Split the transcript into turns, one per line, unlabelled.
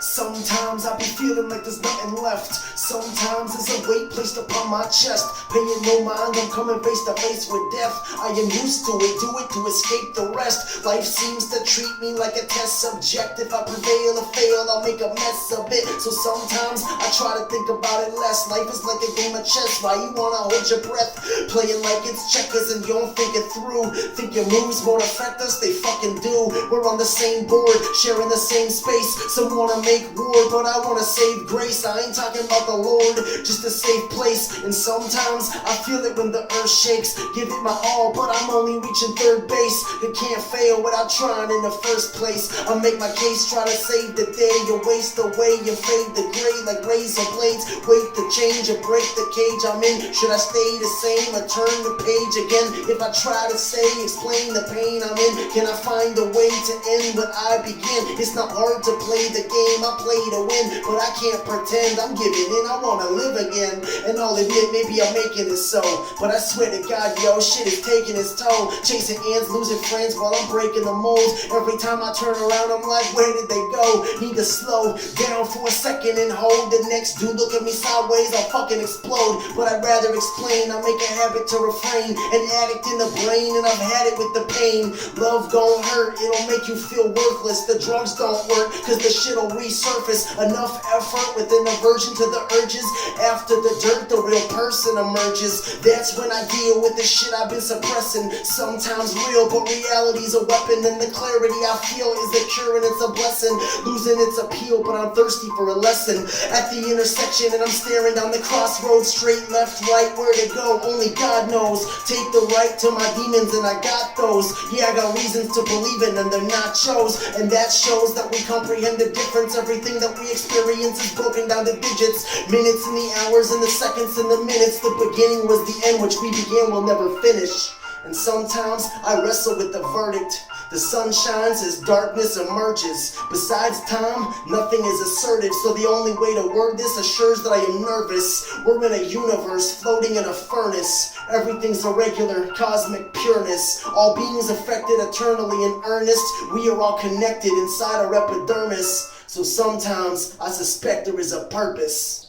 Sometimes I be feeling like there's nothing left. Sometimes there's a weight placed upon my chest. Paying no mind, I'm coming face to face with death. I am used to it, do it to escape the rest. Life seems to treat me like a test subject. If I prevail or fail, I'll make a mess of it. So sometimes I try to think about it less. Life is like a game of chess. Why you wanna hold your breath? Playing like it's checkers and you don't think it through. Think your moves won't affect us? They fucking do. We're on the same board, sharing the same space. Some wanna make war, but I wanna save grace. I ain't talking about the Lord, just a safe place. And sometimes I feel it when the earth shakes. Give it my all, but I'm only reaching third base. You can't fail without trying in the first place. I'll make my case, try to save the day. You waste away, you fade the gray like razor blades. Wait to change or break the cage I'm in. Should I stay the same or turn the page again? If I try to say, explain the pain I'm in, can I find a way to end what I begin? It's not hard to play the game I play to win, but I can't pretend I'm giving in. I wanna live again, and I'll admit maybe I'm making it so, but I swear to God, yo, shit is taking its toll. Chasing ants, losing friends while I'm breaking the mold. Every time I turn around, I'm like, where did they go? Need to slow down for a second and hold. The next dude look at me sideways, I'll fucking explode. But I'd rather explain, I make a habit to refrain. An addict in the brain, and I've had it with the pain. Love don't hurt, it'll make you feel worthless. The drugs don't work, cause the shit'll resurface. Enough effort with an aversion to the urges. After the dirt, the real person emerges. That's when I deal with the shit I've been suppressing. Sometimes real, but reality's a weapon. And the clarity I feel is a cure and it's a blessing. Losing its appeal, but I'm thirsty for a lesson. At the intersection and I'm staring down the crossroads. Straight, left, right, where to go, only God knows. Take the right to my demons and I got those. Yeah, I got reasons to believe in and they're nachos. And that shows that we comprehend the difference. Everything that we experience is broken down to digits. Minutes and the hours and the seconds and the minutes. The beginning was the end, which we began will never finish. And sometimes I wrestle with the verdict. The sun shines as darkness emerges. Besides time, nothing is assertive. So the only way to word this assures that I am nervous. We're in a universe floating in a furnace. Everything's irregular, cosmic pureness. All beings affected eternally in earnest. We are all connected inside our epidermis. So sometimes I suspect there is a purpose.